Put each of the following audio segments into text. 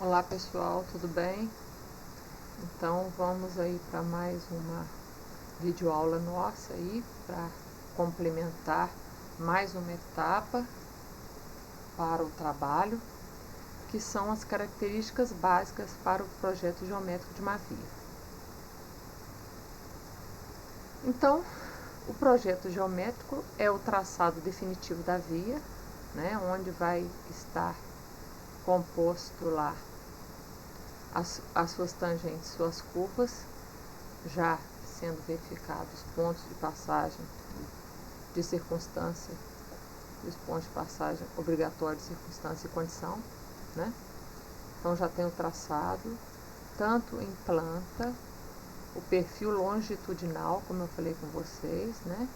Olá pessoal, tudo bem? Então vamos aí para mais uma videoaula nossa aí para complementar mais uma etapa para o trabalho, que são as características básicas para o projeto geométrico de uma via. Então, o projeto geométrico é o traçado definitivo da via, né, onde vai estar composto lá as suas tangentes, suas curvas, já sendo verificados os pontos de passagem de circunstância e os pontos de passagem obrigatórios de circunstância e condição, né? Então já tem o traçado, tanto em planta, o perfil longitudinal, como eu falei com vocês, né?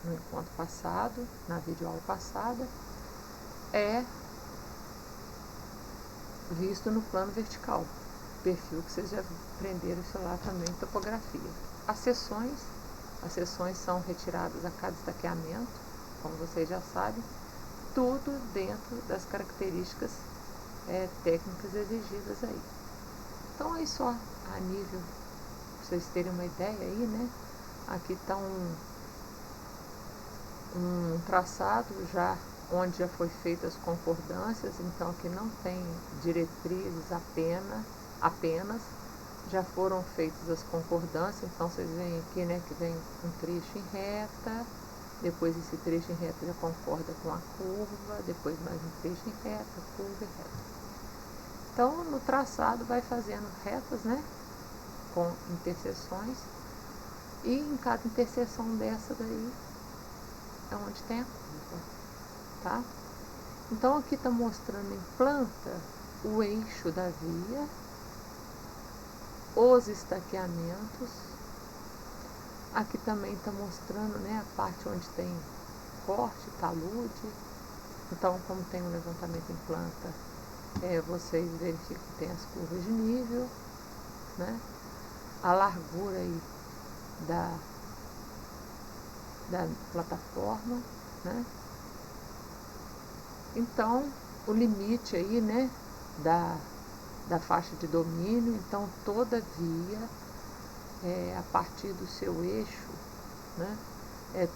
No encontro passado, na videoaula passada, é visto no plano vertical, perfil que vocês já aprenderam isso lá também em topografia. As seções são retiradas a cada estaqueamento, como vocês já sabem, tudo dentro das características técnicas exigidas aí. Então aí só a nível, para vocês terem uma ideia aí, né? Aqui está um traçado já onde já foi feitas as concordâncias, então aqui não tem diretrizes apenas, já foram feitas as concordâncias, então vocês veem aqui, né, que vem um trecho em reta, depois esse trecho em reta já concorda com a curva, depois mais um trecho em reta, curva e reta. Então no traçado vai fazendo retas, né, com interseções, e em cada interseção dessa daí é onde tem a curva. Tá? Então aqui está mostrando em planta o eixo da via, os estaqueamentos. Aqui também está mostrando, né, a parte onde tem corte, talude. Então, como tem um levantamento em planta, vocês verificam que tem as curvas de nível, né? A largura aí da plataforma, né? Então, o limite aí, né, da faixa de domínio, então toda via, a partir do seu eixo, né,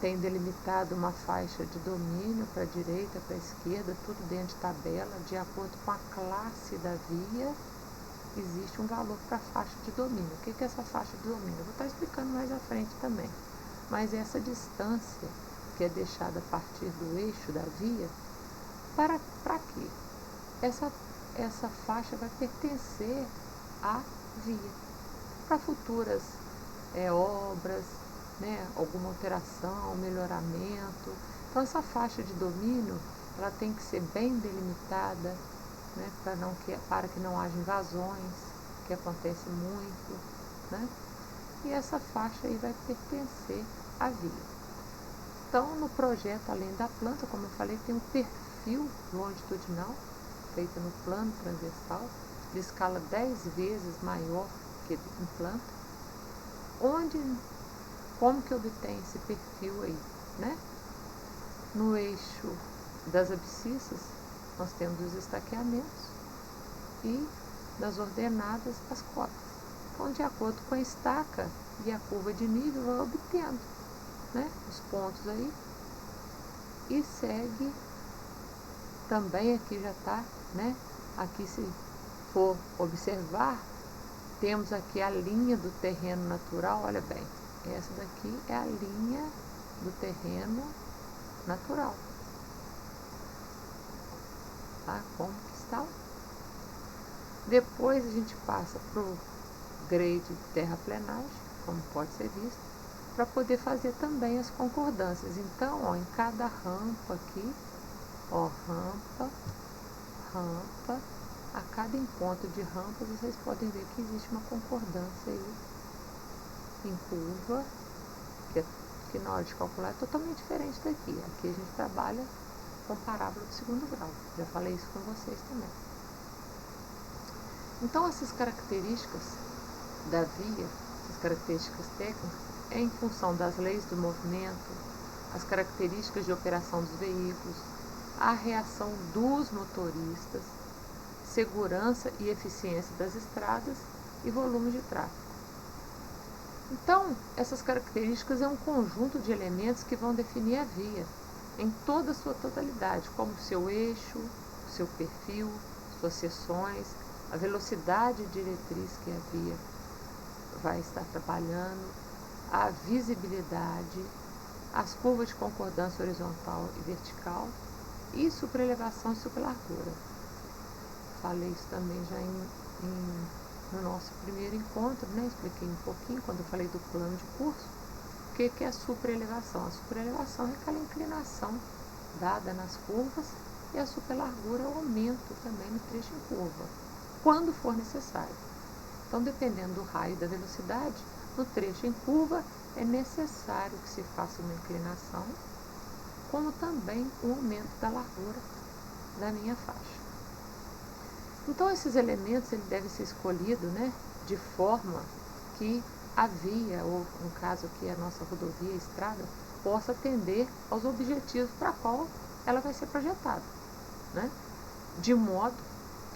tem delimitado uma faixa de domínio para a direita, para a esquerda, tudo dentro de tabela, de acordo com a classe da via, existe um valor para a faixa de domínio. O que é essa faixa de domínio? Eu vou estar explicando mais à frente também, mas essa distância que é deixada a partir do eixo da via, para quê? Essa faixa vai pertencer à via. Para futuras obras, né, alguma alteração, melhoramento. Então essa faixa de domínio, ela tem que ser bem delimitada, né, para que não haja invasões, que acontece muito, né? E essa faixa aí vai pertencer à via. Então no projeto, além da planta, como eu falei, tem um perfil longitudinal, feito no plano transversal, de escala 10 vezes maior que em planta, como que obtém esse perfil aí, né? No eixo das abscissas, nós temos os estaqueamentos e nas ordenadas as cotas. Então, de acordo com a estaca e a curva de nível, vai obtendo, né, os pontos aí, e segue também. Aqui já está, né? Aqui, se for observar, temos aqui a linha do terreno natural. Olha bem, essa daqui é a linha do terreno natural, tá? Como que está? Depois a gente passa para o grade de terraplenagem, como pode ser visto, para poder fazer também as concordâncias. Então, ó, em cada rampa aqui, ó, rampa, a cada encontro de rampas, vocês podem ver que existe uma concordância aí em curva, que na hora de calcular é totalmente diferente daqui. Aqui a gente trabalha com parábola de segundo grau, já falei isso com vocês também. Então essas características da via, essas características técnicas, é em função das leis do movimento, as características de operação dos veículos, a reação dos motoristas, segurança e eficiência das estradas e volume de tráfego. Então, essas características é um conjunto de elementos que vão definir a via em toda a sua totalidade, como o seu eixo, o seu perfil, suas seções, a velocidade diretriz que a via vai estar trabalhando, a visibilidade, as curvas de concordância horizontal e vertical e superelevação e superlargura. Falei isso também já no nosso primeiro encontro, né? Expliquei um pouquinho quando eu falei do plano de curso. O que é a superelevação? A superelevação é aquela inclinação dada nas curvas e a superlargura é o aumento também no trecho em curva, quando for necessário. Então, dependendo do raio e da velocidade, no trecho em curva é necessário que se faça uma inclinação, como também um aumento da largura da minha faixa. Então, esses elementos ele deve ser escolhido, né, de forma que a via, ou no caso aqui a nossa rodovia, a estrada, possa atender aos objetivos para qual ela vai ser projetada, né, de modo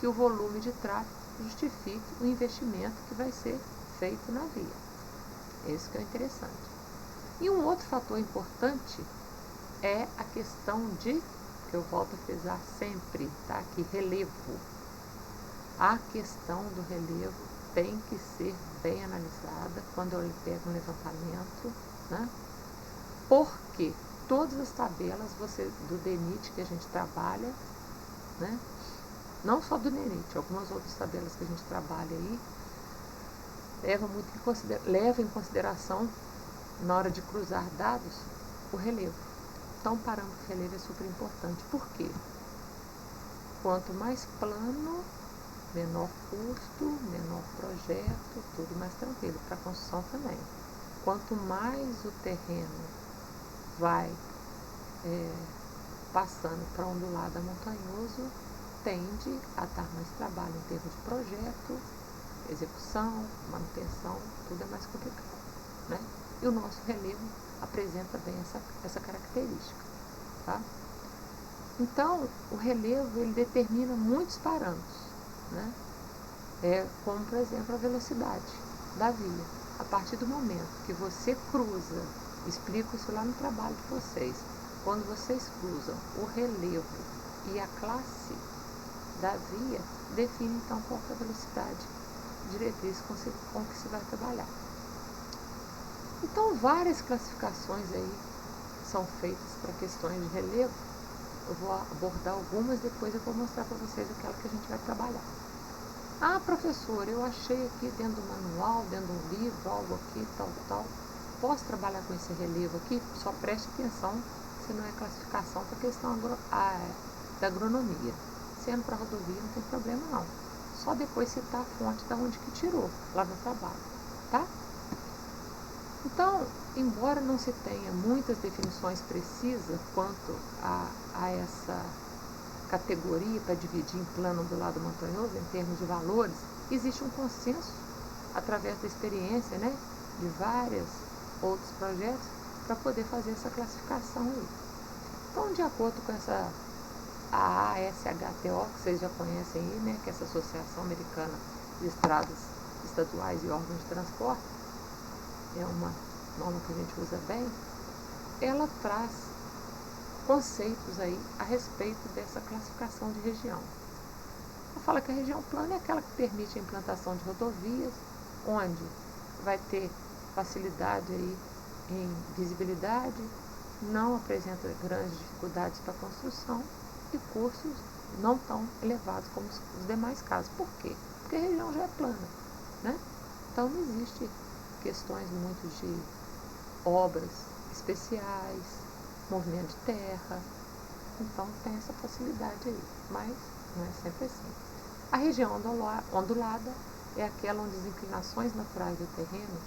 que o volume de tráfego justifique o investimento que vai ser feito na via. Esse que é o interessante. E um outro fator importante é a questão de, que eu volto a frisar sempre, tá aqui, relevo. A questão do relevo tem que ser bem analisada quando eu pego um levantamento, né? Porque todas as tabelas do DENIT que a gente trabalha, né? Não só do DENIT, algumas outras tabelas que a gente trabalha aí, leva em consideração, na hora de cruzar dados, o relevo. Então, o parâmetro relevo é super importante. Por quê? Quanto mais plano, menor custo, menor projeto, tudo mais tranquilo, para a construção também. Quanto mais o terreno vai passando para ondulado a montanhoso, tende a dar mais trabalho em termos de projeto, execução, manutenção, tudo é mais complicado, né? E o nosso relevo apresenta bem essa característica, tá? Então, o relevo ele determina muitos parâmetros, né? Como, por exemplo, a velocidade da via. A partir do momento que você cruza, explico isso lá no trabalho de vocês, quando vocês cruzam o relevo e a classe da via, define então qual é a velocidade diretriz com que se vai trabalhar. Então, várias classificações aí são feitas para questões de relevo. Eu vou abordar algumas, depois eu vou mostrar para vocês aquela que a gente vai trabalhar. Ah, professor, eu achei aqui dentro do manual, dentro do livro, algo aqui, tal. Posso trabalhar com esse relevo aqui? Só preste atenção se não é classificação para a questão da agronomia. Sendo para rodovia, não tem problema não. Só depois citar a fonte da onde que tirou, lá no trabalho, tá? Então, embora não se tenha muitas definições precisas quanto a essa categoria para dividir em plano ondulado montanhoso, em termos de valores, existe um consenso através da experiência, né, de vários outros projetos para poder fazer essa classificação aí. Então, de acordo com a ASHTO, que vocês já conhecem aí, né, que é essa Associação Americana de Estradas Estaduais e Órgãos de Transporte, é uma norma que a gente usa bem, ela traz conceitos aí a respeito dessa classificação de região. Ela fala que a região plana é aquela que permite a implantação de rodovias, onde vai ter facilidade aí em visibilidade, não apresenta grandes dificuldades para a construção e custos não tão elevados como os demais casos. Por quê? Porque a região já é plana, né? Então não existe questões muito de obras especiais, movimento de terra, então tem essa facilidade aí, mas não é sempre assim. A região ondulada é aquela onde as inclinações naturais do terreno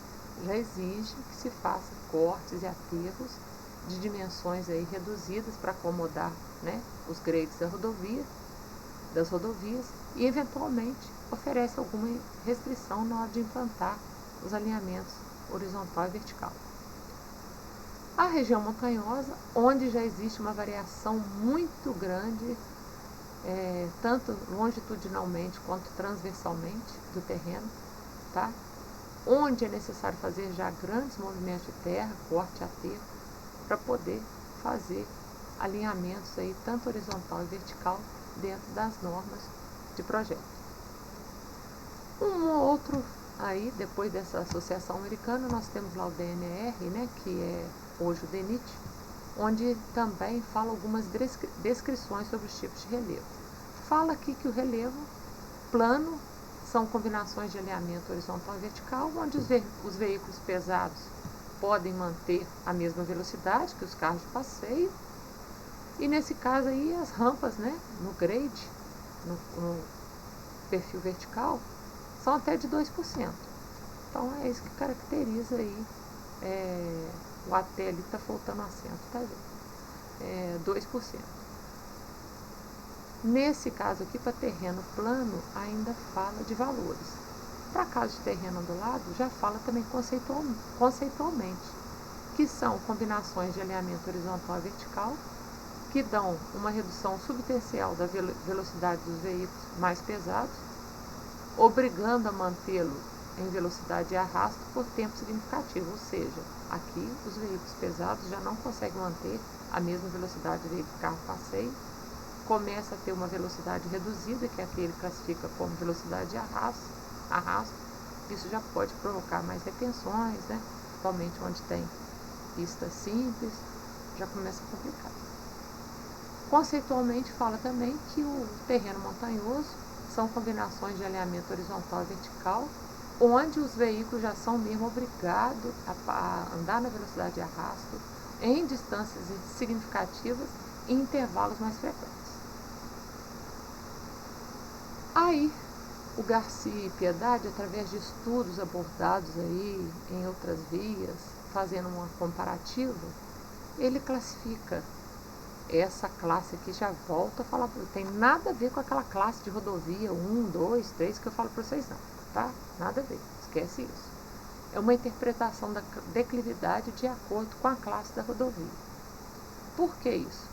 já exigem que se faça cortes e aterros de dimensões aí reduzidas para acomodar, né, os grades das rodovias e eventualmente oferece alguma restrição na hora de implantar os alinhamentos horizontal e vertical. A região montanhosa, onde já existe uma variação muito grande tanto longitudinalmente quanto transversalmente do terreno, tá? Onde é necessário fazer já grandes movimentos de terra, corte a aterro, para poder fazer alinhamentos aí, tanto horizontal e vertical, dentro das normas de projeto. Um outro aí, depois dessa associação americana, nós temos lá o DNR, né, que é hoje o DENIT, onde também fala algumas descrições sobre os tipos de relevo. Fala aqui que o relevo plano são combinações de alinhamento horizontal e vertical, onde os veículos pesados podem manter a mesma velocidade que os carros de passeio, e nesse caso aí as rampas, né, no grade, no perfil vertical, são até de 2%. Então é isso que caracteriza aí o até ali está faltando acento, tá vendo? 2%. Nesse caso aqui, para terreno plano, ainda fala de valores. Para caso de terreno ondulado, já fala também conceitualmente, que são combinações de alinhamento horizontal e vertical, que dão uma redução substancial da velocidade dos veículos mais pesados, obrigando a mantê-lo em velocidade de arrasto por tempo significativo, ou seja, aqui os veículos pesados já não conseguem manter a mesma velocidade do veículo carro-passeio, começa a ter uma velocidade reduzida, que é aquele que classifica como velocidade de arrasto. Isso já pode provocar mais retenções, né? Principalmente onde tem pista simples, já começa a complicar. Conceitualmente fala também que o terreno montanhoso são combinações de alinhamento horizontal e vertical, onde os veículos já são mesmo obrigados a andar na velocidade de arrasto em distâncias significativas e em intervalos mais frequentes. Aí, o Garcia e Piedade, através de estudos abordados aí em outras vias, fazendo uma comparativa, ele classifica essa classe aqui, já volta a falar, não tem nada a ver com aquela classe de rodovia 1, 2, 3 que eu falo para vocês não, tá? Nada a ver, esquece isso. É uma interpretação da declividade de acordo com a classe da rodovia. Por que isso?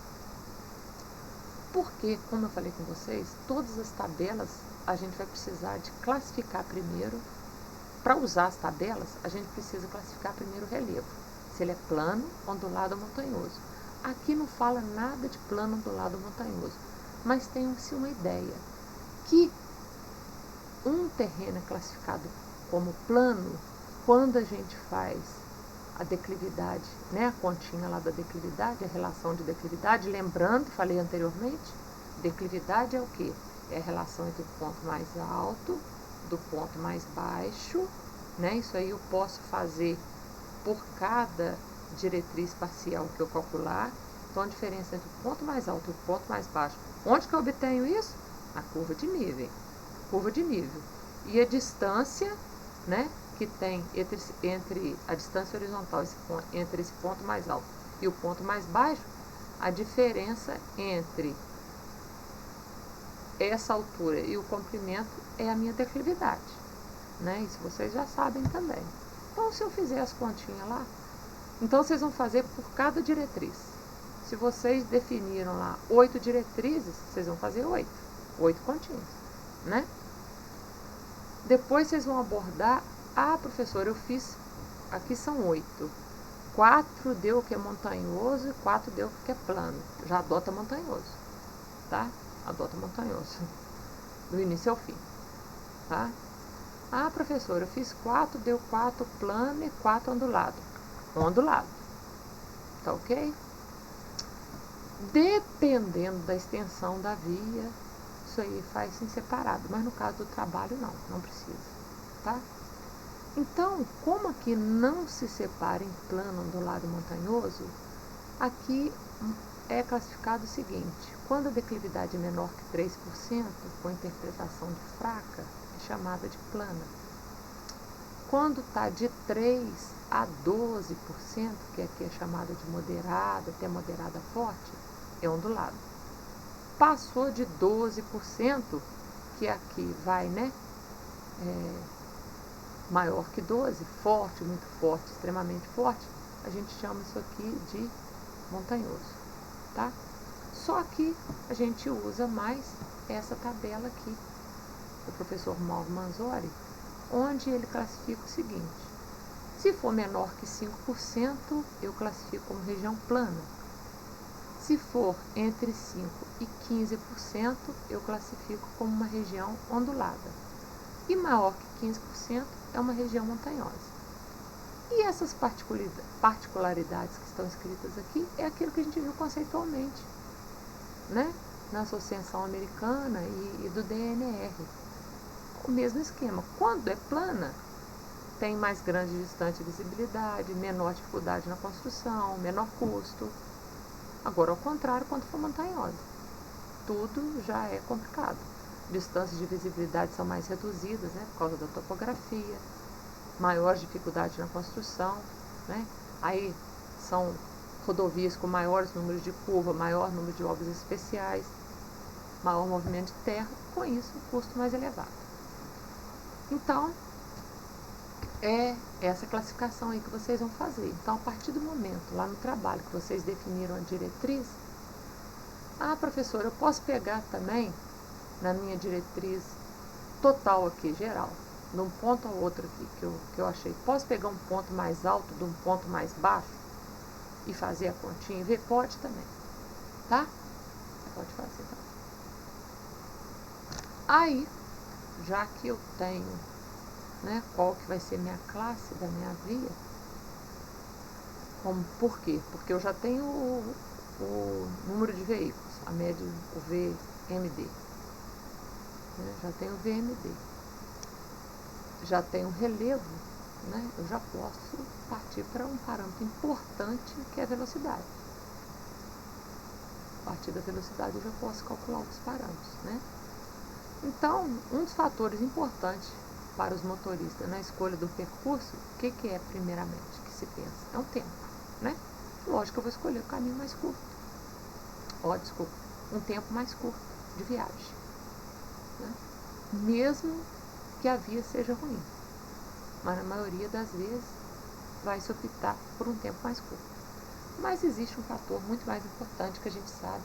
Porque, como eu falei com vocês, todas as tabelas a gente vai precisar de classificar primeiro. Para usar as tabelas, a gente precisa classificar primeiro o relevo, se ele é plano, ondulado ou montanhoso. Aqui não fala nada de plano, ondulado ou montanhoso, mas tem-se uma ideia que um terreno é classificado como plano quando a gente faz a declividade, né, a continha lá da declividade, a relação de declividade, lembrando, falei anteriormente, declividade é o quê? É a relação entre o ponto mais alto do ponto mais baixo, né? Isso aí eu posso fazer por cada diretriz parcial que eu calcular. Então a diferença entre o ponto mais alto e o ponto mais baixo. Onde que eu obtenho isso? Na curva de nível. Curva de nível. E a distância, né, que tem entre a distância horizontal entre esse ponto mais alto e o ponto mais baixo, a diferença entre essa altura e o comprimento é a minha declividade, né? Isso vocês já sabem também. Então, se eu fizer as continhas lá, então vocês vão fazer por cada diretriz. Se vocês definiram lá 8 diretrizes, vocês vão fazer 8 continhas, né? Depois vocês vão abordar, professora, eu fiz, aqui são 8. 4 deu que é montanhoso e 4 deu que é plano. Já adota montanhoso, tá? Adota montanhoso, do início ao fim, tá? Professora, eu fiz 4, deu 4 plano e 4 ondulado. Ondulado, tá ok? Dependendo da extensão da via, isso aí faz em separado, mas no caso do trabalho não precisa, tá? Então, como aqui não se separa em plano, ondulado e montanhoso, aqui é classificado o seguinte: quando a declividade é menor que 3%, com interpretação de fraca, é chamada de plana. Quando está de 3 a 12%, que aqui é chamada de moderada, até moderada forte, é ondulado. Passou de 12%, que aqui vai, né, maior que 12, forte, muito forte, extremamente forte, a gente chama isso aqui de montanhoso, tá? Só que a gente usa mais essa tabela aqui, do professor Mauro Manzori, onde ele classifica o seguinte: se for menor que 5%, eu classifico como região plana. Se for entre 5% e 15%, eu classifico como uma região ondulada. E maior que 15% é uma região montanhosa. E essas particularidades que estão escritas aqui é aquilo que a gente viu conceitualmente, né? Na Associação Americana e do DNR. O mesmo esquema. Quando é plana, tem mais grande distância de visibilidade, menor dificuldade na construção, menor custo. Agora, ao contrário, quando for montanhosa, tudo já é complicado. Distâncias de visibilidade são mais reduzidas, né, por causa da topografia, maior dificuldade na construção, né? Aí são rodovias com maiores números de curva, maior número de obras especiais, maior movimento de terra, com isso o custo mais elevado. Então, é essa classificação aí que vocês vão fazer. Então, a partir do momento, lá no trabalho, que vocês definiram a diretriz, professora, eu posso pegar também, na minha diretriz total aqui, geral, de um ponto ao outro aqui, que eu achei, posso pegar um ponto mais alto de um ponto mais baixo e fazer a continha e ver? Pode também, tá? Pode fazer também. Aí, já que eu tenho, né, qual que vai ser minha classe da minha via, por quê? Porque eu já tenho o número de veículos, a média, o VMD, né, já tenho o VMD, já tenho o relevo, né, eu já posso partir para um parâmetro importante, que é a velocidade. A partir da velocidade eu já posso calcular outros parâmetros, né? Então, um dos fatores importantes para os motoristas na escolha do percurso, o que é primeiramente que se pensa? É o tempo, né? Lógico que eu vou escolher o caminho mais curto. Um tempo mais curto de viagem, né? Mesmo que a via seja ruim, mas na maioria das vezes vai se optar por um tempo mais curto. Mas existe um fator muito mais importante que a gente sabe,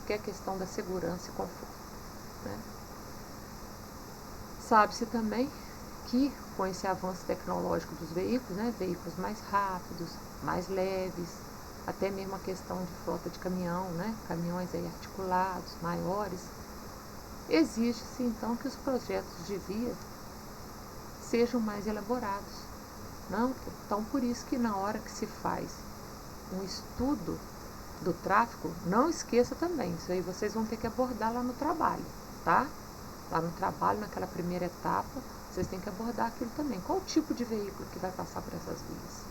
que é a questão da segurança e conforto, né? Sabe-se também que com esse avanço tecnológico dos veículos, né, veículos mais rápidos, mais leves, até mesmo a questão de frota de caminhão, né, caminhões aí articulados, maiores, exige-se então que os projetos de via sejam mais elaborados. Não? Então, por isso que na hora que se faz um estudo do tráfego, não esqueça também, isso aí vocês vão ter que abordar lá no trabalho, tá? Lá no trabalho, naquela primeira etapa, vocês têm que abordar aquilo também. Qual o tipo de veículo que vai passar por essas vias?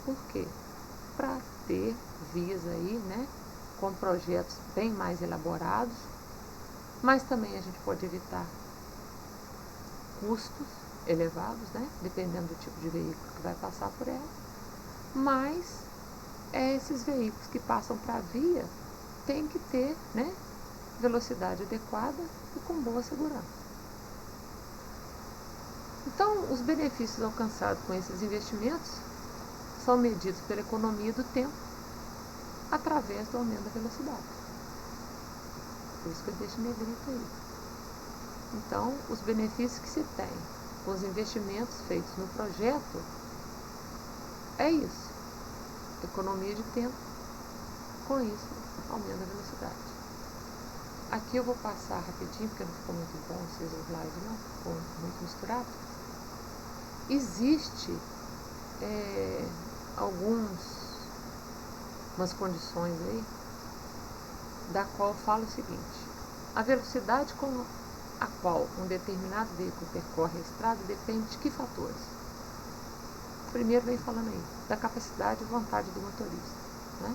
Por quê? Para ter vias aí, né, com projetos bem mais elaborados, mas também a gente pode evitar custos elevados, né, dependendo do tipo de veículo que vai passar por ela. Mas esses veículos que passam para a via têm que ter, né, velocidade adequada e com boa segurança. Então, os benefícios alcançados com esses investimentos são medidos pela economia do tempo através do aumento da velocidade. Por isso que eu deixo negrito aí. Então, os benefícios que se tem com os investimentos feitos no projeto é isso. Economia de tempo, com isso, aumenta a velocidade. Aqui eu vou passar rapidinho, porque não ficou muito bom esses slides, não, ficou muito misturado. Existe algumas condições aí, da qual eu falo o seguinte: a velocidade com a qual um determinado veículo percorre a estrada depende de que fatores? Primeiro vem falando aí, da capacidade e vontade do motorista, né?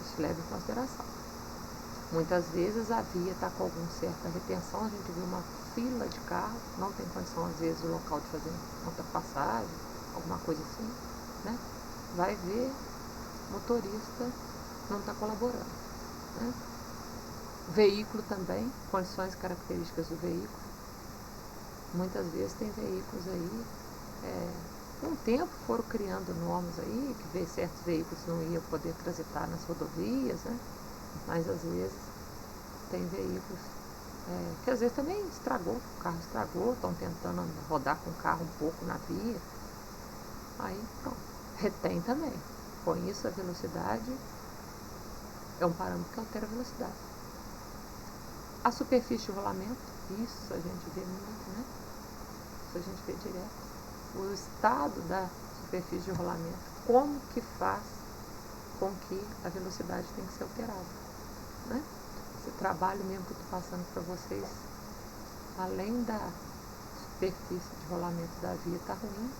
Isso leva em consideração. Muitas vezes a via está com alguma certa retenção, a gente vê uma fila de carros, não tem condição às vezes o local de fazer ultrapassagem, alguma coisa assim, né? Vai ver, motorista não está colaborando, né? Veículo também, condições e características do veículo. Muitas vezes tem veículos aí Com o tempo foram criando normas aí, que certos veículos não iam poder transitar nas rodovias, né? Mas às vezes tem veículos que às vezes também estragou, o carro estragou, estão tentando rodar com o carro um pouco na via. Aí pronto, retém também. Com isso a velocidade é um parâmetro que altera a velocidade. A superfície de rolamento, isso a gente vê muito, né? Isso a gente vê direto. O estado da superfície de rolamento, como que faz com que a velocidade tem que ser alterada, né? Esse trabalho mesmo que eu estou passando para vocês, além da superfície de rolamento da via está ruim,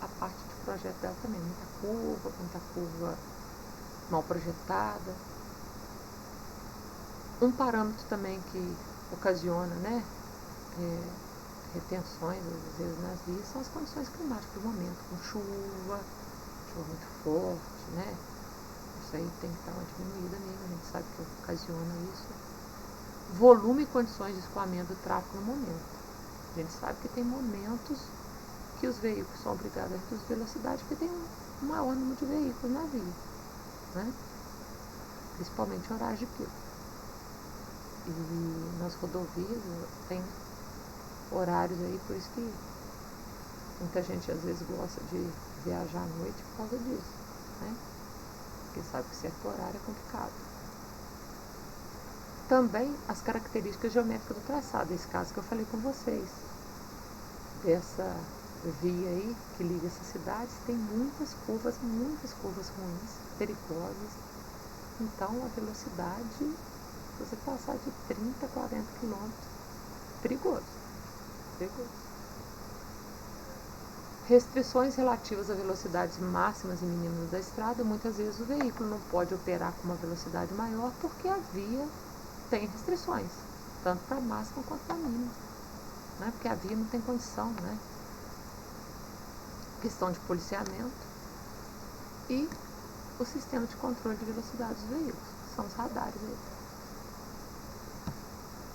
a parte de projeto dela também, muita curva mal projetada. Um parâmetro também que ocasiona, né, retenções às vezes nas vias são as condições climáticas do momento, com chuva muito forte, né? Isso aí tem que dar uma diminuída mesmo, a gente sabe que ocasiona isso. Volume e condições de escoamento do tráfego no momento. A gente sabe que tem momentos que os veículos são obrigados a reduzir velocidade porque tem um maior número de veículos na via, né? Principalmente em horários de pico. E nas rodovias tem horários aí, por isso que muita gente às vezes gosta de viajar à noite por causa disso, né? Porque sabe que certo horário é complicado. Também as características geométricas do traçado, esse caso que eu falei com vocês, dessa via aí que liga essas cidades, tem muitas curvas ruins, perigosas. Então a velocidade, se você passar de 30 a 40 km, perigoso. Restrições relativas a velocidades máximas e mínimas da estrada. Muitas vezes o veículo não pode operar com uma velocidade maior porque a via tem restrições, tanto para a máxima quanto para a mínima, né? Porque a via não tem condição, né? Questão de policiamento e o sistema de controle de velocidade dos veículos, que são os radares aí.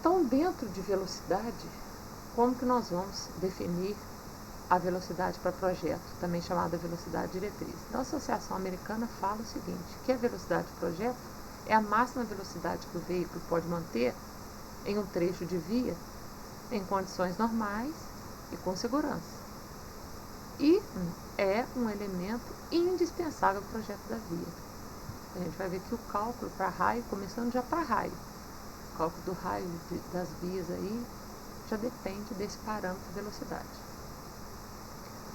Então, dentro de velocidade, como que nós vamos definir a velocidade para projeto, também chamada velocidade diretriz? Então, a Associação Americana fala o seguinte, que a velocidade de projeto é a máxima velocidade que o veículo pode manter em um trecho de via em condições normais e com segurança. E é um elemento indispensável para o projeto da via. A gente vai ver que o cálculo para raio, começando já para raio, o cálculo do raio das vias aí já depende desse parâmetro de velocidade.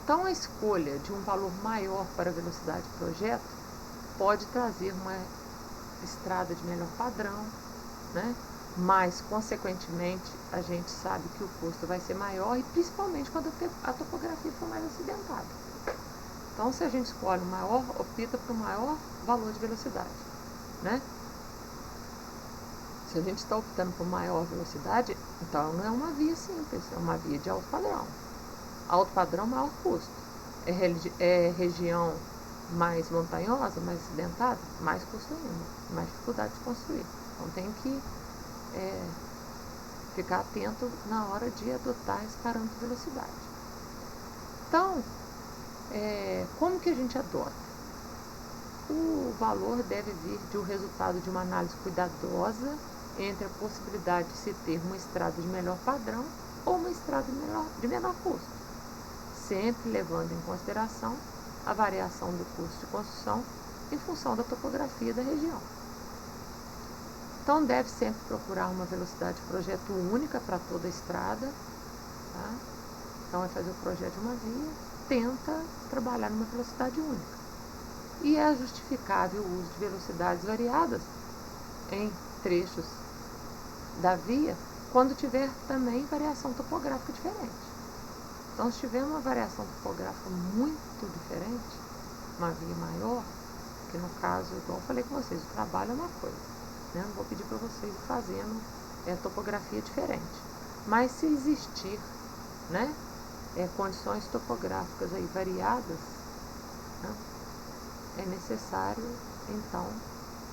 Então, a escolha de um valor maior para a velocidade de projeto pode trazer uma estrada de melhor padrão, né? Mas, consequentemente, a gente sabe que o custo vai ser maior e principalmente quando a topografia for mais acidentada. Então, se a gente escolhe o maior, opta para o maior valor de velocidade, né? Se a gente está optando por maior velocidade, então não é uma via simples, é uma via de alto padrão. Alto padrão, maior custo. É região mais montanhosa, mais acidentada, mais custo ainda, mais dificuldade de construir. Então tem que ficar atento na hora de adotar esse parâmetro de velocidade. Então, como que a gente adota? O valor deve vir de um resultado de uma análise cuidadosa entre a possibilidade de se ter uma estrada de melhor padrão ou uma estrada de menor custo, sempre levando em consideração a variação do custo de construção em função da topografia da região. Então, deve sempre procurar uma velocidade de projeto única para toda a estrada, tá? Então, vai fazer o projeto de uma via, tenta trabalhar numa velocidade única. E é justificável o uso de velocidades variadas em trechos da via quando tiver também variação topográfica diferente. Então, se tiver uma variação topográfica muito diferente, uma via maior, que no caso, igual eu falei com vocês, o trabalho é uma coisa, né? Não vou pedir para vocês fazendo topografia diferente. Mas se existir, né, condições topográficas aí variadas, né, é necessário, então,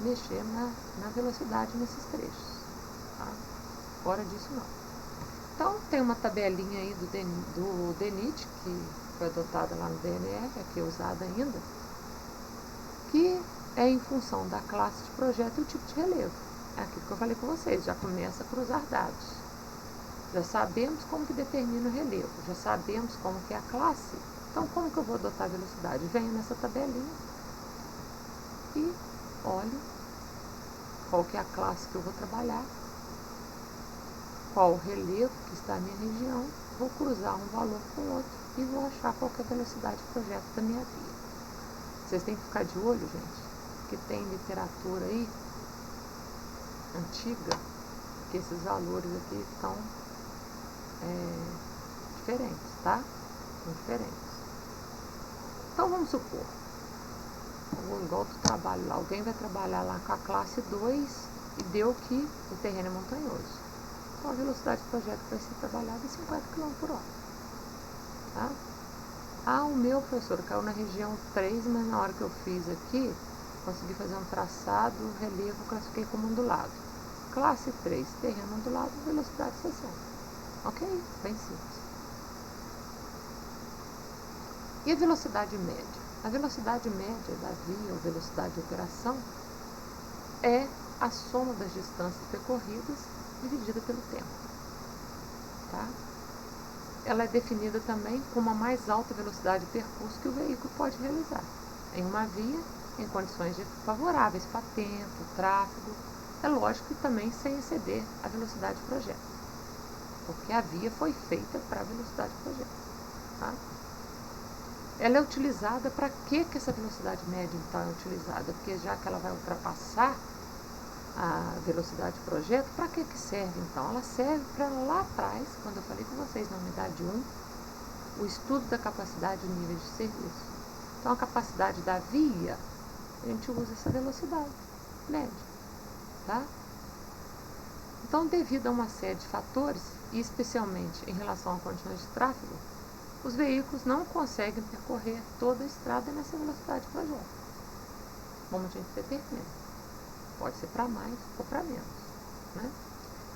mexer na velocidade nesses trechos. Tá? Fora disso, não. Então, tem uma tabelinha aí do DENIT, que foi adotada lá no DNR, aqui é usada ainda, que é em função da classe de projeto e o tipo de relevo. É aquilo que eu falei com vocês, já começa a cruzar dados. Já sabemos como que determina o relevo, já sabemos como que é a classe. Então, como que eu vou adotar a velocidade? Venho nessa tabelinha e olho qual que é a classe que eu vou trabalhar, qual o relevo que está na minha região, vou cruzar um valor com o outro e vou achar qual que é a velocidade de projeto da minha via. Vocês têm que ficar de olho, gente, que tem literatura aí antiga, que esses valores aqui estão diferentes, tá? São diferentes. Então, vamos supor, igual do trabalho lá, alguém vai trabalhar lá com a classe 2 e deu que o terreno é montanhoso. Então, a velocidade do projeto vai ser trabalhada em 50 km por hora. Tá? Ah, o meu professor caiu na região 3, mas na hora que eu fiz aqui, consegui fazer um traçado, relevo, classifiquei como ondulado. Classe 3, terreno ondulado, velocidade 60. Ok? Bem simples. E a velocidade média? A velocidade média da via, ou velocidade de operação, é a soma das distâncias percorridas dividida pelo tempo. Tá? Ela é definida também como a mais alta velocidade de percurso que o veículo pode realizar em uma via em condições favoráveis para tempo, tráfego. É lógico que também sem exceder a velocidade de projeto, porque a via foi feita para a velocidade de projeto. Tá? Ela é utilizada para que essa velocidade média então é utilizada? Porque já que ela vai ultrapassar a velocidade de projeto, para que serve então? Ela serve para lá atrás, quando eu falei com vocês na unidade 1, o estudo da capacidade de níveis de serviço. Então, a capacidade da via, a gente usa essa velocidade média, tá? Então, devido a uma série de fatores, e especialmente em relação a condições de tráfego, os veículos não conseguem percorrer toda a estrada nessa velocidade de projeto. Como a gente determina. Pode ser para mais ou para menos. Né?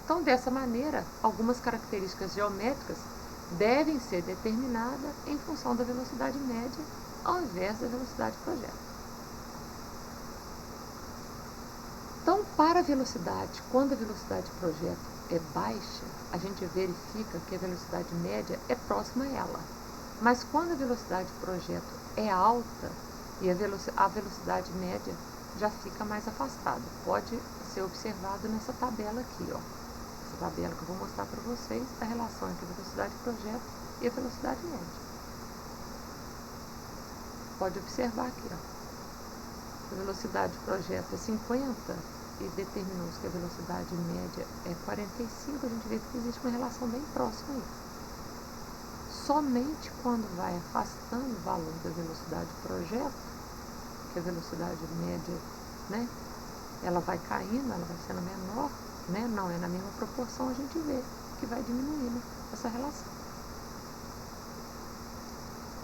Então, dessa maneira, algumas características geométricas devem ser determinadas em função da velocidade média ao invés da velocidade de projeto. Então, para a velocidade, quando a velocidade de projeto é baixa, a gente verifica que a velocidade média é próxima a ela. Mas quando a velocidade de projeto é alta e a velocidade média já fica mais afastada. Pode ser observado nessa tabela aqui, ó. Essa tabela que eu vou mostrar para vocês, a relação entre a velocidade de projeto e a velocidade média. Pode observar aqui, ó. A velocidade de projeto é 50 e determinou-se que a velocidade média é 45, a gente vê que existe uma relação bem próxima aí. Somente quando vai afastando o valor da velocidade de projeto, que a velocidade média, né, ela vai caindo, ela vai sendo menor, né, não é na mesma proporção, a gente vê que vai diminuindo essa relação.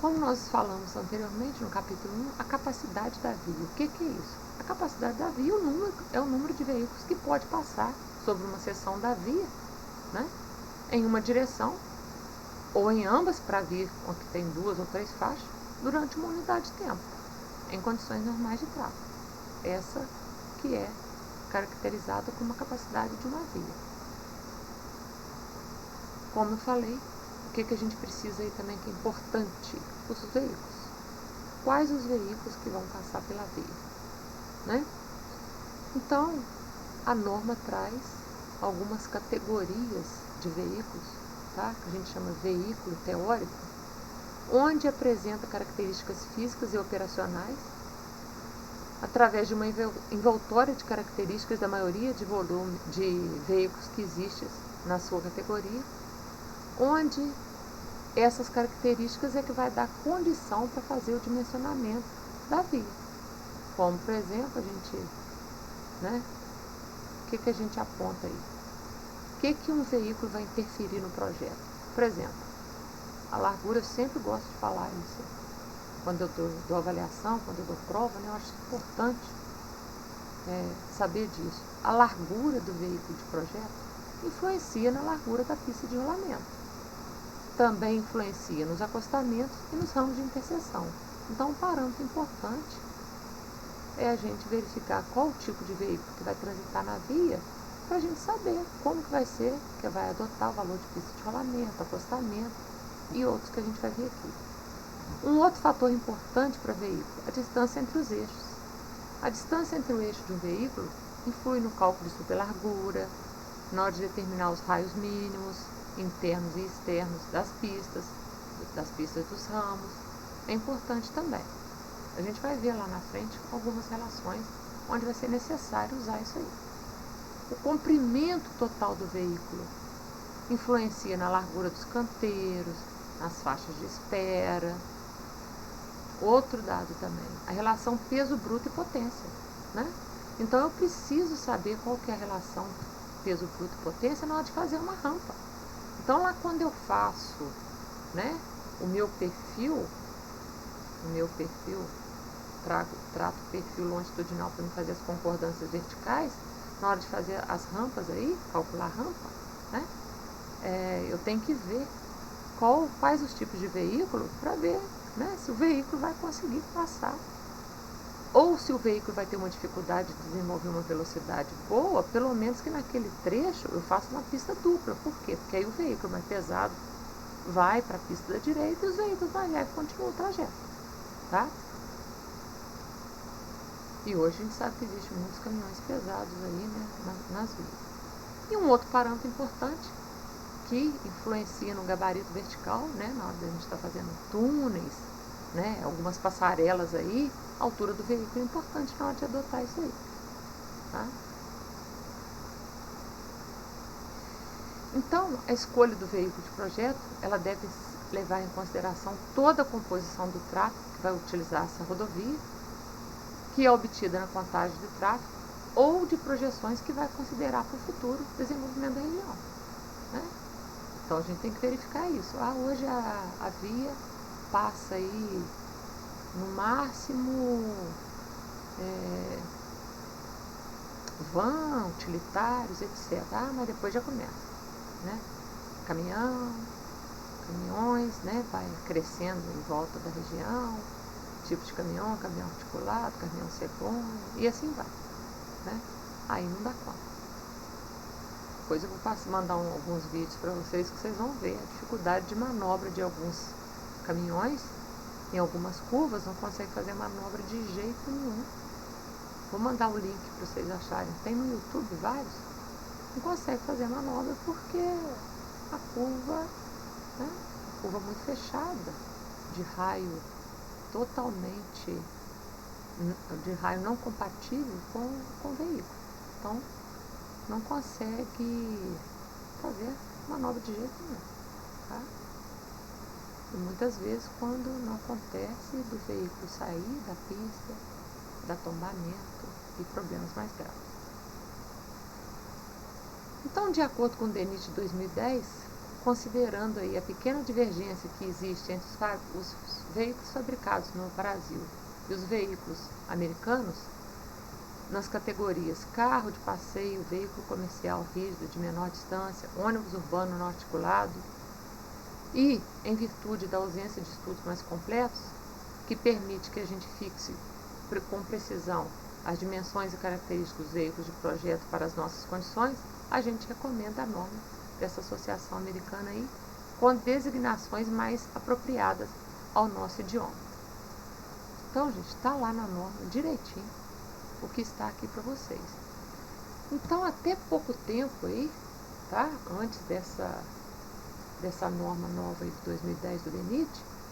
Como nós falamos anteriormente no capítulo 1, a capacidade da via. O que é isso? A capacidade da via é o número de veículos que pode passar sobre uma seção da via, né, em uma direção, ou em ambas para via, onde tem 2 ou 3 faixas, durante uma unidade de tempo, em condições normais de tráfego. Essa que é caracterizada como a capacidade de uma via. Como eu falei, o que a gente precisa aí também que é importante? Os veículos. Quais os veículos que vão passar pela via? Né? Então, a norma traz algumas categorias de veículos, tá? Que a gente chama veículo teórico, onde apresenta características físicas e operacionais através de uma envoltória de características da maioria de volume de veículos que existem na sua categoria, onde essas características é que vai dar condição para fazer o dimensionamento da via. Como, por exemplo, a gente, né, o que a gente aponta aí? O que um veículo vai interferir no projeto? Por exemplo, a largura, eu sempre gosto de falar isso. Quando eu dou avaliação, quando eu dou prova, né, eu acho importante saber disso. A largura do veículo de projeto influencia na largura da pista de rolamento. também influencia nos acostamentos e nos ramos de interseção. Então, um parâmetro importante é a gente verificar qual o tipo de veículo que vai transitar na via, para a gente saber como que vai ser, que vai adotar o valor de pista de rolamento, acostamento e outros que a gente vai ver aqui. Um outro fator importante para veículo, a distância entre os eixos. A distância entre o eixo de um veículo influi no cálculo de superlargura, na hora de determinar os raios mínimos, internos e externos das pistas dos ramos. É importante também. A gente vai ver lá na frente algumas relações onde vai ser necessário usar isso aí. O comprimento total do veículo influencia na largura dos canteiros, nas faixas de espera. Outro dado também, a relação peso bruto e potência, né? Então eu preciso saber qual que é a relação peso bruto e potência na hora de fazer uma rampa. Então lá quando eu faço, né, o meu perfil, trato o perfil longitudinal para me fazer as concordâncias verticais, na hora de fazer as rampas aí, calcular a rampa, né, eu tenho que ver quais os tipos de veículo para ver, né, se o veículo vai conseguir passar. Ou se o veículo vai ter uma dificuldade de desenvolver uma velocidade boa, pelo menos que naquele trecho eu faça uma pista dupla. Por quê? Porque aí o veículo mais pesado vai para a pista da direita e os veículos mais leves continuam o trajeto. Tá? E hoje a gente sabe que existem muitos caminhões pesados aí, né, nas vias. E um outro parâmetro importante que influencia no gabarito vertical, né, na hora de a gente estar fazendo túneis, né, algumas passarelas aí, a altura do veículo é importante na hora de adotar isso aí. Tá? Então, a escolha do veículo de projeto, ela deve levar em consideração toda a composição do tráfego que vai utilizar essa rodovia, que é obtida na contagem de tráfego ou de projeções que vai considerar para o futuro desenvolvimento da região. Né? Então, a gente tem que verificar isso. Hoje a via passa aí no máximo van, utilitários, etc. Mas depois já começa, né? Caminhões, né? Vai crescendo em volta da região, tipo de caminhão articulado, caminhão cegonha, e assim vai, né? Aí não dá conta. Depois eu vou mandar alguns vídeos para vocês que vocês vão ver a dificuldade de manobra de alguns caminhões. Em algumas curvas não consegue fazer manobra de jeito nenhum. Vou mandar o link para vocês acharem. Tem no YouTube vários. Não consegue fazer manobra porque a curva, né, curva muito fechada, de raio totalmente, de raio não compatível com o veículo. Então, não consegue fazer manobra de jeito nenhum. Tá? E muitas vezes, quando não acontece, do veículo sair da pista, dá tombamento e problemas mais graves. Então, de acordo com o DENIT de 2010, considerando aí a pequena divergência que existe entre os veículos fabricados no Brasil e os veículos americanos, nas categorias carro de passeio, veículo comercial rígido de menor distância, ônibus urbano não articulado, e, em virtude da ausência de estudos mais completos, que permite que a gente fixe com precisão as dimensões e características dos veículos de projeto para as nossas condições, a gente recomenda a norma dessa associação americana aí, com designações mais apropriadas ao nosso idioma. Então, gente, está lá na norma direitinho o que está aqui para vocês. Então, até pouco tempo aí, tá? Antes dessa norma nova aí de 2010 do DENIT,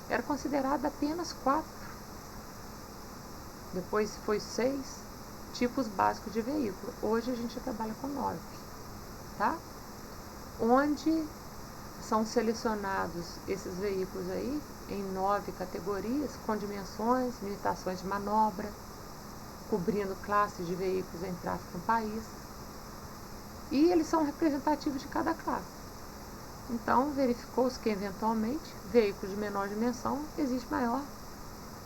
era considerada apenas 4. Depois foi 6 tipos básicos de veículo. Hoje a gente já trabalha com 9, tá? Onde são selecionados esses veículos aí em 9 categorias, com dimensões, limitações de manobra, cobrindo classes de veículos em tráfego no país. E eles são representativos de cada classe. Então, verificou-se que, eventualmente, veículos de menor dimensão, existe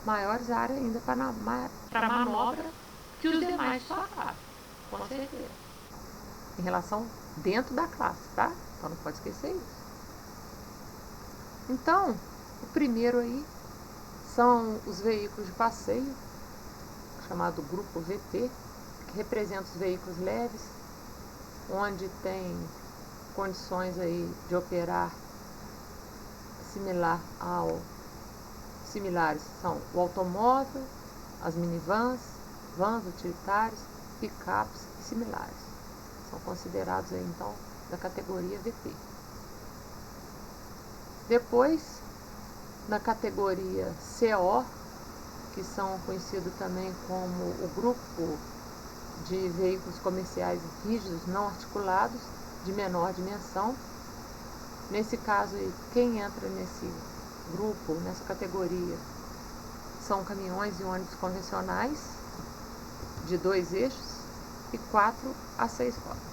maiores áreas ainda para manobra que os demais de sua classe, com certeza. Em relação dentro da classe, tá? Então, não pode esquecer isso. Então, o primeiro aí são os veículos de passeio, chamado grupo VP, que representa os veículos leves, onde tem condições aí de operar similares são o automóvel, as minivans, vans utilitários, picapes e similares. São considerados aí então da categoria VP. Depois, na categoria CO, que são conhecidos também como o grupo de veículos comerciais rígidos não articulados de menor dimensão. Nesse caso aí, quem entra nesse grupo, nessa categoria, são caminhões e ônibus convencionais de 2 eixos e 4 a 6 rodas.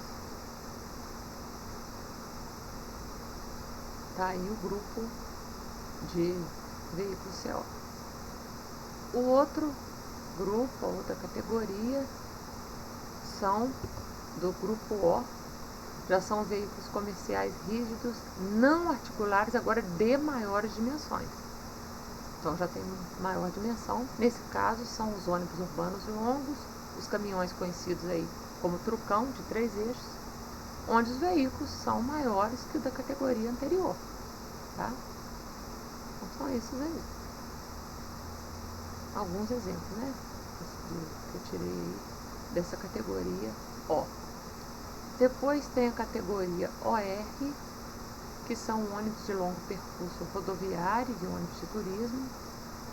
Tá aí o grupo de veículos CO. O outro grupo, a outra categoria, são do grupo O, já são veículos comerciais rígidos não articulares, agora de maiores dimensões. Então já tem maior dimensão. Nesse caso são os ônibus urbanos longos, os caminhões conhecidos aí como trucão de 3 eixos, onde os veículos são maiores que o da categoria anterior. Tá? Então são esses aí. Alguns exemplos, né? Que eu tirei aí dessa categoria O. Depois tem a categoria OR, que são ônibus de longo percurso rodoviário e ônibus de turismo,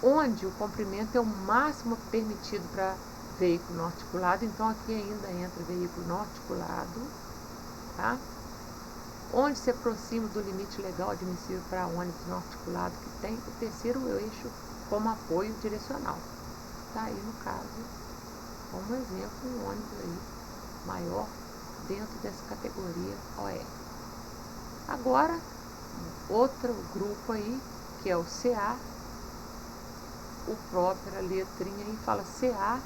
onde o comprimento é o máximo permitido para veículo não articulado. Então aqui ainda entra veículo não articulado, tá? Onde se aproxima do limite legal admissível para ônibus não articulado, que tem o terceiro eixo como apoio direcional. Tá aí no caso, como exemplo, um ônibus aí maior dentro dessa categoria OR. Agora, outro grupo aí, que é o CA, o próprio, a letrinha aí fala CA,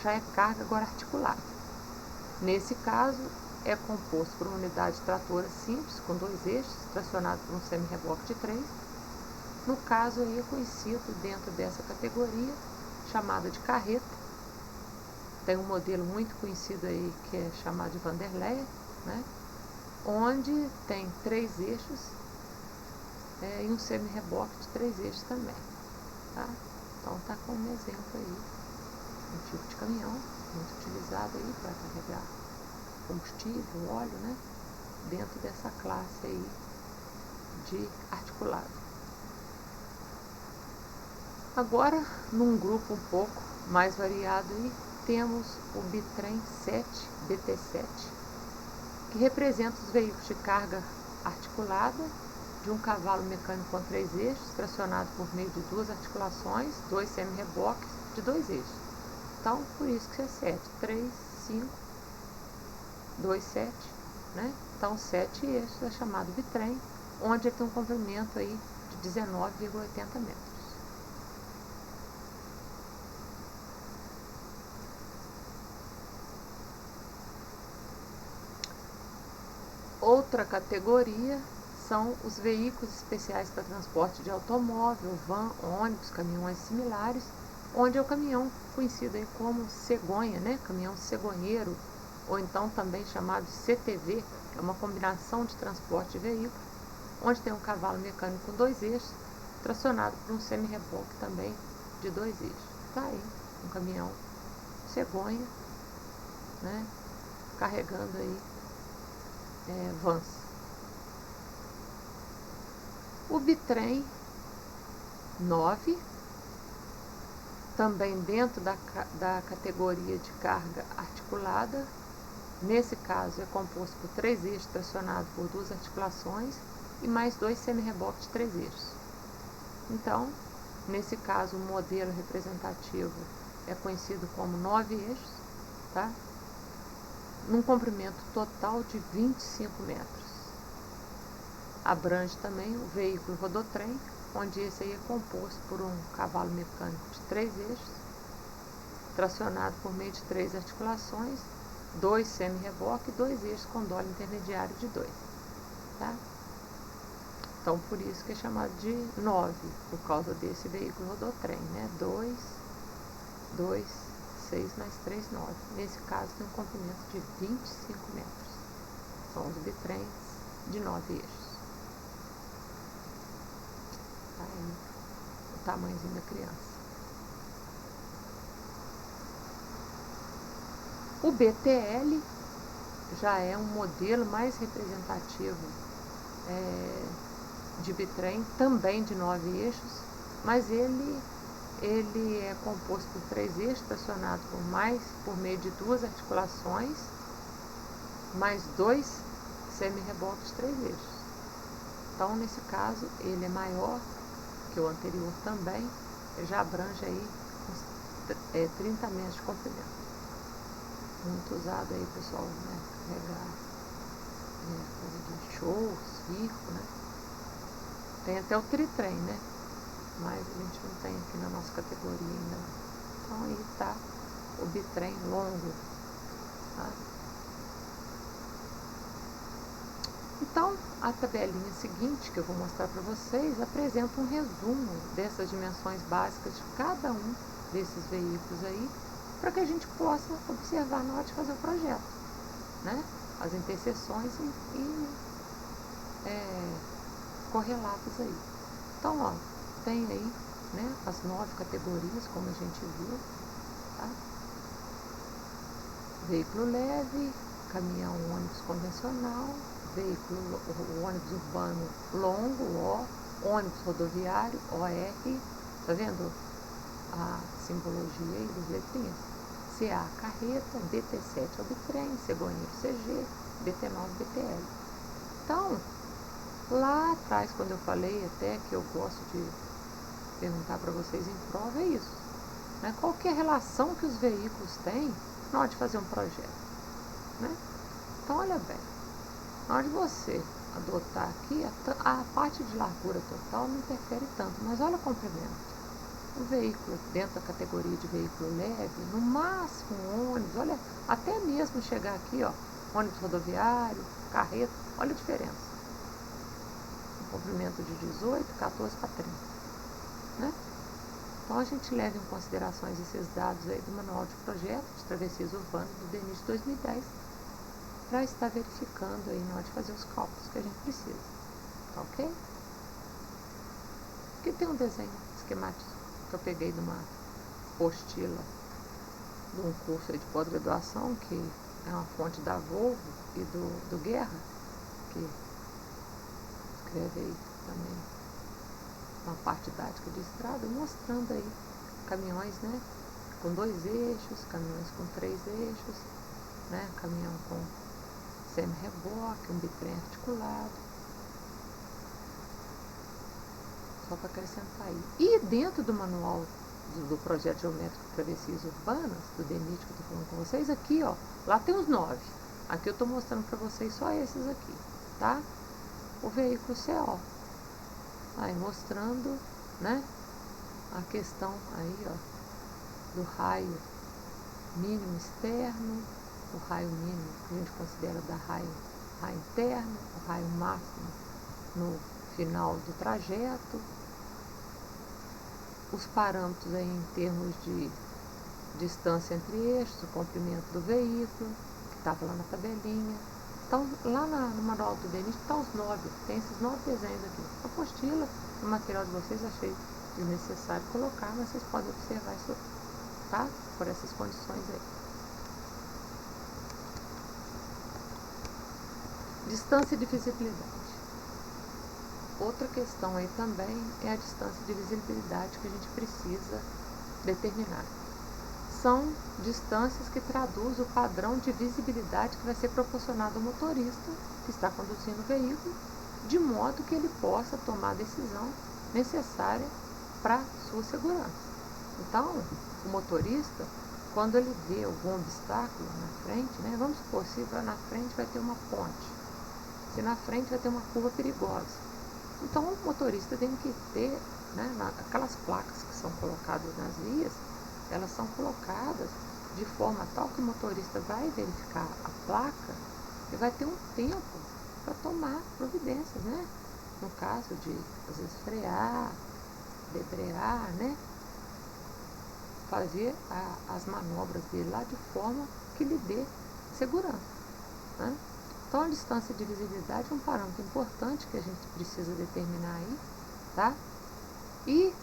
já é carga agora articulada. Nesse caso, é composto por uma unidade tratora simples, com 2 eixos, tracionado por um semi-reboque de 3. No caso aí é conhecido dentro dessa categoria, chamada de carreta. Tem um modelo muito conhecido aí que é chamado de Vanderleer, né? Onde tem 3 eixos e um semi-reboque de 3 eixos também. Tá? Então tá como exemplo aí um tipo de caminhão muito utilizado aí para carregar combustível, óleo, né? Dentro dessa classe aí de articulado. Agora, num grupo um pouco mais variado aí, temos o bitrem 7, BT7, que representa os veículos de carga articulada de um cavalo mecânico com 3 eixos, tracionado por meio de 2 articulações, 2 semi-reboques de 2 eixos. Então, por isso que é 7, 3, 5, 2, 7, né? Então, 7 eixos é chamado bitrem, onde ele tem um comprimento aí de 19,80 metros. Outra categoria são os veículos especiais para transporte de automóvel, van, ônibus, caminhões similares, onde é o caminhão conhecido aí como cegonha, né? Caminhão cegonheiro, ou então também chamado de CTV, é uma combinação de transporte de veículos, onde tem um cavalo mecânico com 2 eixos, tracionado por um semi-reboque também de 2 eixos. Tá aí, um caminhão cegonha, né? Carregando aí vans. O bitrem 9, também dentro da categoria de carga articulada. Nesse caso é composto por 3 eixos tracionados por 2 articulações e mais 2 semi-reboques de 3 eixos. Então, nesse caso, o modelo representativo é conhecido como 9 eixos, tá? Num comprimento total de 25 metros. Abrange também o veículo rodotrem, onde esse aí é composto por um cavalo mecânico de 3 eixos, tracionado por meio de 3 articulações, 2 semi-reboque e 2 eixos com dólio intermediário de 2. Tá? Então, por isso que é chamado de 9, por causa desse veículo rodotrem, né? 2, 6 mais 3, 9. Nesse caso, tem um comprimento de 25 metros. São os bitrens de 9 eixos. Aí, o tamanhozinho da criança. O BTL já é um modelo mais representativo de bitrem, também de 9 eixos, mas ele é composto por 3 eixos, tracionado por meio de 2 articulações, mais 2 semi-reboques de 3 eixos. Então, nesse caso, ele é maior que o anterior também, ele já abrange aí uns 30 metros de comprimento. Muito usado aí, pessoal, né? Carregar coisa de show, circo, né? Tem até o tritrem, né? Mas a gente não tem aqui na nossa categoria ainda. Então aí tá o bitrem longo, tá? Então, a tabelinha seguinte que eu vou mostrar para vocês apresenta um resumo dessas dimensões básicas de cada um desses veículos aí, para que a gente possa observar na hora de fazer o projeto, né? As interseções e correlatos aí. Então, ó, tem aí, né, as 9 categorias, como a gente viu, tá? Veículo leve, caminhão, ônibus convencional, veículo, o ônibus urbano longo, O, ônibus rodoviário, OR, tá vendo a simbologia aí das letrinhas? CA, carreta, BT7 é o bitrem, cegonheiro, CG, BT9, BTL. Então, lá atrás, quando eu falei até que eu gosto de perguntar para vocês em prova, é isso, né? Qual que é a relação que os veículos têm na hora de fazer um projeto, né? Então, olha bem, na hora de você adotar aqui, a parte de largura total não interfere tanto, mas olha o comprimento. O veículo, dentro da categoria de veículo leve, no máximo um ônibus, olha, até mesmo chegar aqui, ó, ônibus rodoviário, carreta, olha a diferença. Um comprimento de 18, 14 para 30, né? Então, a gente leva em consideração esses dados aí do Manual de Projeto de Travessias Urbanas do DENIT 2010, para estar verificando aí na hora de fazer os cálculos que a gente precisa, tá ok? Aqui tem um desenho esquemático que eu peguei de uma apostila de um curso de pós-graduação, que é uma fonte da Volvo e do Guerra, que escreve aí também uma parte didática de estrada, mostrando aí caminhões, né, com 2 eixos, caminhões com 3 eixos, né, caminhão com semi-reboque, um bitrem articulado, só para acrescentar aí. E dentro do manual do projeto geométrico de travessias urbanas, do DENIT que eu estou falando com vocês, aqui, ó, lá tem os 9. Aqui eu estou mostrando para vocês só esses aqui, tá? O veículo CO. Aí mostrando, né, a questão aí, ó, do raio mínimo externo, o raio mínimo que a gente considera da raio interno, o raio máximo no final do trajeto, os parâmetros aí em termos de distância entre eixos, o comprimento do veículo, que estava lá na tabelinha. Então, lá no manual do DENIT está os 9, tem esses 9 desenhos aqui. A apostila, no material de vocês, achei desnecessário colocar, mas vocês podem observar isso, tá? Por essas condições aí. Distância de visibilidade. Outra questão aí também é a distância de visibilidade que a gente precisa determinar. São distâncias que traduzem o padrão de visibilidade que vai ser proporcionado ao motorista que está conduzindo o veículo, de modo que ele possa tomar a decisão necessária para sua segurança. Então, o motorista, quando ele vê algum obstáculo na frente, né, vamos supor, se na frente vai ter uma ponte, se na frente vai ter uma curva perigosa, então o motorista tem que ter, né, aquelas placas que são colocadas nas vias, elas são colocadas de forma tal que o motorista vai verificar a placa e vai ter um tempo para tomar providências, né? no caso de, às vezes, frear, debrear, né? Fazer as manobras dele lá de forma que lhe dê segurança, né? Então, a distância de visibilidade é um parâmetro importante que a gente precisa determinar aí, tá? E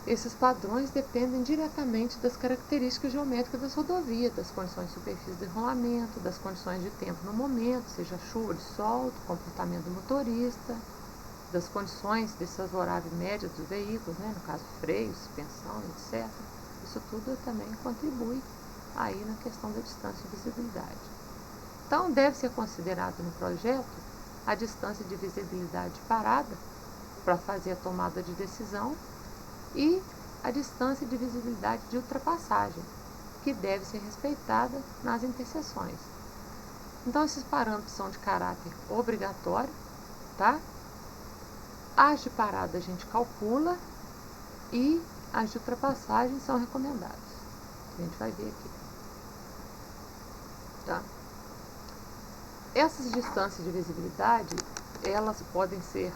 esses padrões dependem diretamente das características geométricas das rodovias, das condições de superfície de rolamento, das condições de tempo no momento, seja chuva, de sol, do comportamento do motorista, das condições desfavoráveis médias dos veículos, né, no caso freio, suspensão, etc. Isso tudo também contribui aí na questão da distância de visibilidade. Então, deve ser considerado no projeto a distância de visibilidade parada para fazer a tomada de decisão e a distância de visibilidade de ultrapassagem, que deve ser respeitada nas interseções. Então, esses parâmetros são de caráter obrigatório, tá? As de parada a gente calcula e as de ultrapassagem são recomendadas. A gente vai ver aqui, tá? Essas distâncias de visibilidade, elas podem ser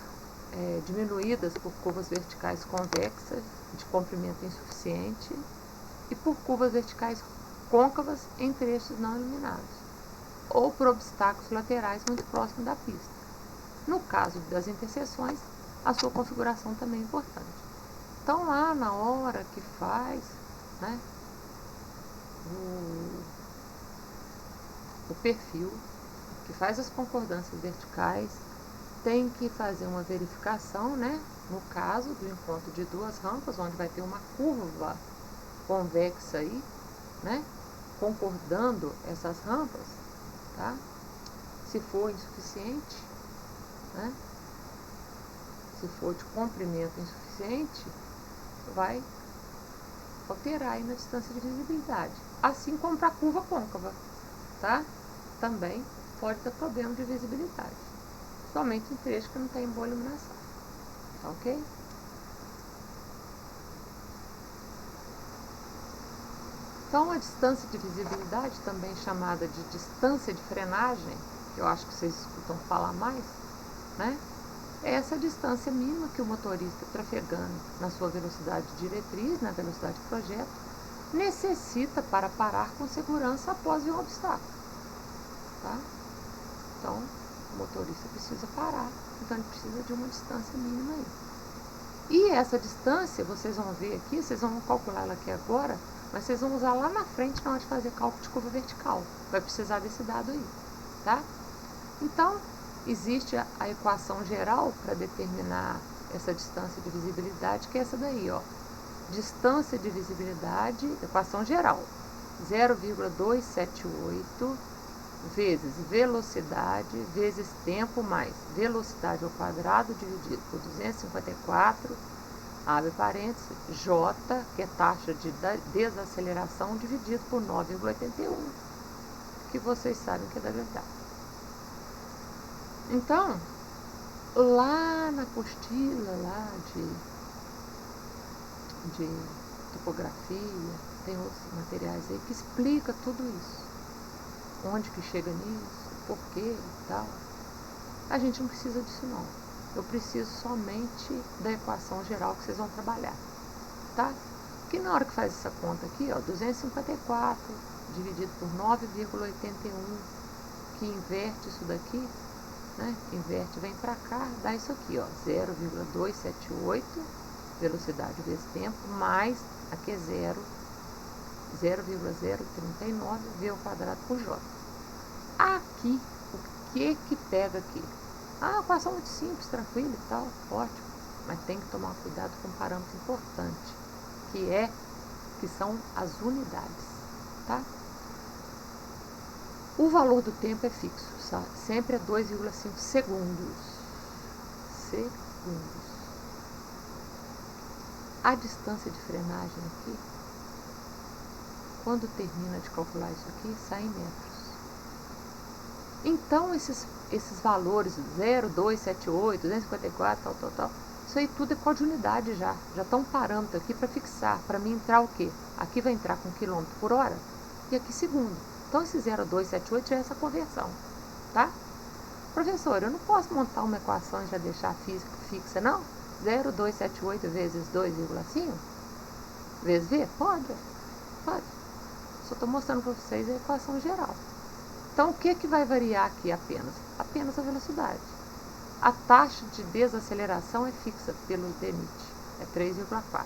diminuídas por curvas verticais convexas de comprimento insuficiente e por curvas verticais côncavas em trechos não iluminados, ou por obstáculos laterais muito próximos da pista. No caso das interseções, a sua configuração também é importante. Então, lá na hora que faz, né, o perfil, que faz as concordâncias verticais, tem que fazer uma verificação, né, no caso do encontro de duas rampas, onde vai ter uma curva convexa aí, né, concordando essas rampas, tá? Se for insuficiente, né, se for de comprimento insuficiente, vai alterar aí na distância de visibilidade. Assim como para a curva côncava, tá? Também pode ter problema de visibilidade. Somente em trecho que não tem boa iluminação. Tá ok? Então, a distância de visibilidade, também chamada de distância de frenagem, que eu acho que vocês escutam falar mais, né? É essa distância mínima que o motorista, trafegando na sua velocidade diretriz, na velocidade de projeto, necessita para parar com segurança após ver um obstáculo, tá? Então, o motorista precisa parar, então ele precisa de uma distância mínima aí. E essa distância, vocês vão ver aqui, vocês vão calcular ela aqui agora, mas vocês vão usar lá na frente na hora de fazer cálculo de curva vertical. Vai precisar desse dado aí, tá? Então, existe a equação geral para determinar essa distância de visibilidade, que é essa daí, ó. Distância de visibilidade, equação geral, 0,278 vezes velocidade vezes tempo mais velocidade ao quadrado dividido por 254, abre parênteses, J, que é taxa de desaceleração, dividido por 9,81, que vocês sabem que é da gravidade. Então, lá na apostila lá de topografia, tem outros materiais aí que explica tudo isso. Onde que chega nisso, por quê e tal. A gente não precisa disso não. Eu preciso somente da equação geral que vocês vão trabalhar, tá? Que na hora que faz essa conta aqui, ó, 254 dividido por 9,81, que inverte isso daqui, né? Inverte, vem pra cá, dá isso aqui, ó, 0,278, velocidade vezes tempo, mais, aqui é 0,039 v ao quadrado por j. Aqui, o que pega aqui? Ah, equação muito simples, tranquilo e tal, ótimo. Mas tem que tomar cuidado com um parâmetro importante, que são as unidades, tá? O valor do tempo é fixo, sabe? Sempre é 2,5 segundos. A distância de frenagem aqui, quando termina de calcular isso aqui, sai em metros. Então, esses valores, 0, 2, 7, 8, 254, tal, isso aí tudo é código de unidade já está um parâmetro aqui para fixar, para mim entrar o quê? Aqui vai entrar com quilômetro por hora e aqui segundo. Então, esse 0, 2, 7, 8 já é essa conversão, tá? Professor, eu não posso montar uma equação e já deixar fixa, não? 0,278 vezes 2,5 vezes V? Pode. Só estou mostrando para vocês a equação geral. Então, o que vai variar aqui apenas? Apenas a velocidade. A taxa de desaceleração é fixa pelo DNIT, é 3,4.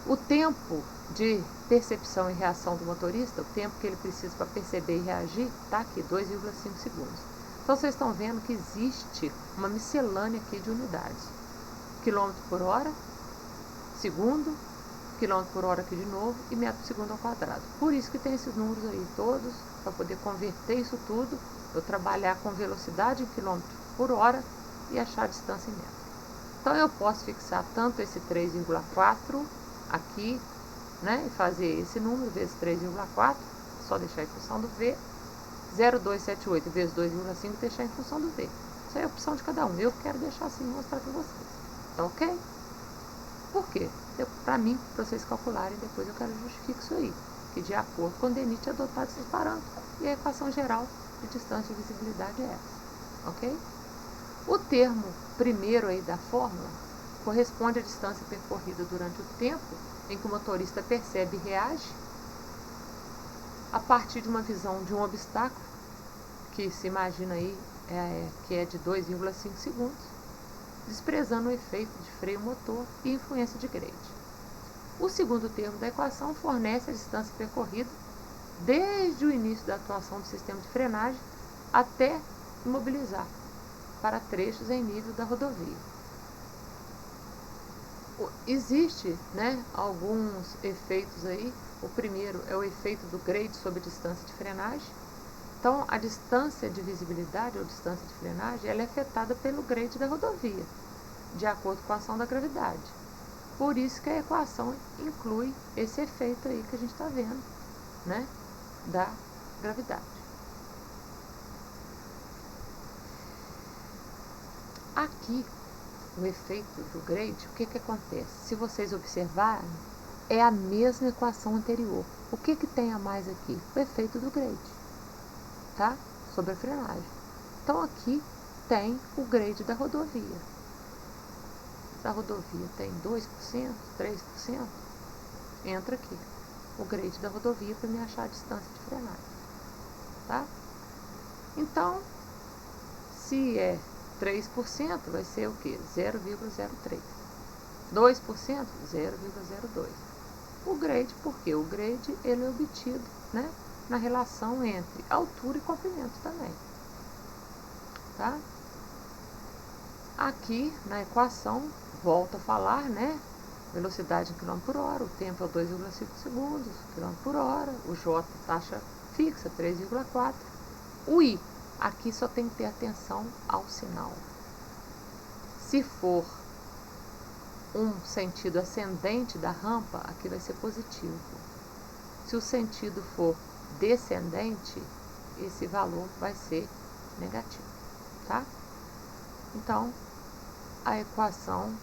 O tempo de percepção e reação do motorista, o tempo que ele precisa para perceber e reagir, está aqui, 2,5 segundos. Então, vocês estão vendo que existe uma miscelânea aqui de unidades. Quilômetro por hora, segundo, quilômetro por hora aqui de novo, e metro por segundo ao quadrado. Por isso que tem esses números aí todos, para poder converter isso tudo, eu trabalhar com velocidade em quilômetro por hora e achar a distância em metro. Então, eu posso fixar tanto esse 3,4 aqui, né, e fazer esse número vezes 3,4, só deixar em função do V, 0,278 vezes 2,5 deixar em função do V. Isso aí é a opção de cada um. Eu quero deixar assim e mostrar para vocês. Tá ok? Por quê? Para mim, para vocês calcularem, depois eu quero justificar isso aí, que de acordo com o DNIT é adotado esses parâmetros e a equação geral de distância e visibilidade é essa. Ok? O termo primeiro aí da fórmula corresponde à distância percorrida durante o tempo em que o motorista percebe e reage a partir de uma visão de um obstáculo, que se imagina aí que é de 2,5 segundos, desprezando o efeito de freio motor e influência de grade. O segundo termo da equação fornece a distância percorrida desde o início da atuação do sistema de frenagem até imobilizar para trechos em nível da rodovia. Existe, né, alguns efeitos aí. O primeiro é o efeito do grade sobre a distância de frenagem. Então, a distância de visibilidade ou distância de frenagem, ela é afetada pelo grade da rodovia, de acordo com a ação da gravidade. Por isso que a equação inclui esse efeito aí que a gente está vendo, né, da gravidade. Aqui, o efeito do grade, o que acontece? Se vocês observarem, é a mesma equação anterior. O que tem a mais aqui? O efeito do grade, tá? Sobre a frenagem. Então, aqui tem o grade da rodovia. Se a rodovia tem 2%, 3%, entra aqui o grade da rodovia para me achar a distância de frenagem, tá? Então, se é 3%, vai ser o quê? 0,03. 2%, 0,02. O grade, por quê? O grade, ele é obtido, né, na relação entre altura e comprimento também. Tá? Aqui, na equação, volta a falar, né, velocidade em km por hora, o tempo é 2,5 segundos, km por hora, o J, taxa fixa, 3,4. O I, aqui só tem que ter atenção ao sinal. Se for um sentido ascendente da rampa, aqui vai ser positivo. Se o sentido for descendente, esse valor vai ser negativo, tá? Então, a equação,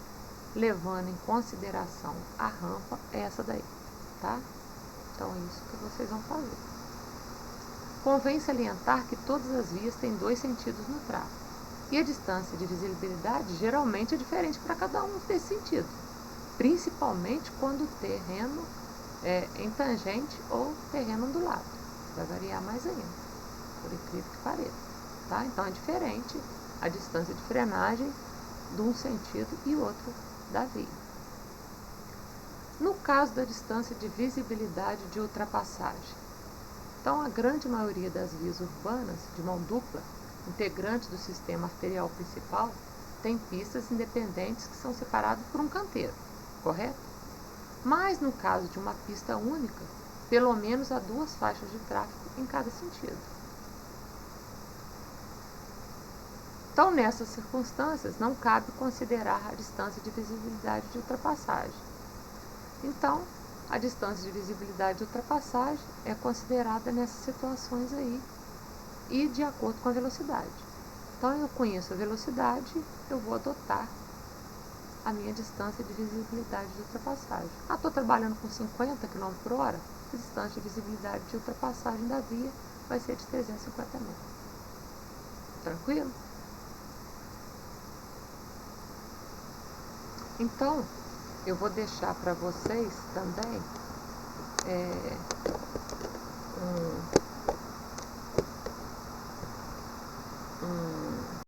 levando em consideração a rampa, é essa daí, tá? Então, é isso que vocês vão fazer. Convém salientar que todas as vias têm dois sentidos no tráfego. E a distância de visibilidade geralmente é diferente para cada um desses sentidos, principalmente quando o terreno é em tangente ou terreno ondulado. Vai variar mais ainda, por incrível que pareça. Tá? Então, é diferente a distância de frenagem de um sentido e outro da via. No caso da distância de visibilidade de ultrapassagem, então, a grande maioria das vias urbanas de mão dupla, integrantes do sistema arterial principal, tem pistas independentes que são separadas por um canteiro, correto? Mas, no caso de uma pista única, pelo menos há duas faixas de tráfego em cada sentido. Então, nessas circunstâncias, não cabe considerar a distância de visibilidade de ultrapassagem. Então, a distância de visibilidade de ultrapassagem é considerada nessas situações aí e de acordo com a velocidade. Então, eu conheço a velocidade, eu vou adotar a minha distância de visibilidade de ultrapassagem. Estou trabalhando com 50 km por hora, a distância de visibilidade de ultrapassagem da via vai ser de 350 metros. Tranquilo? Então, eu vou deixar para vocês também um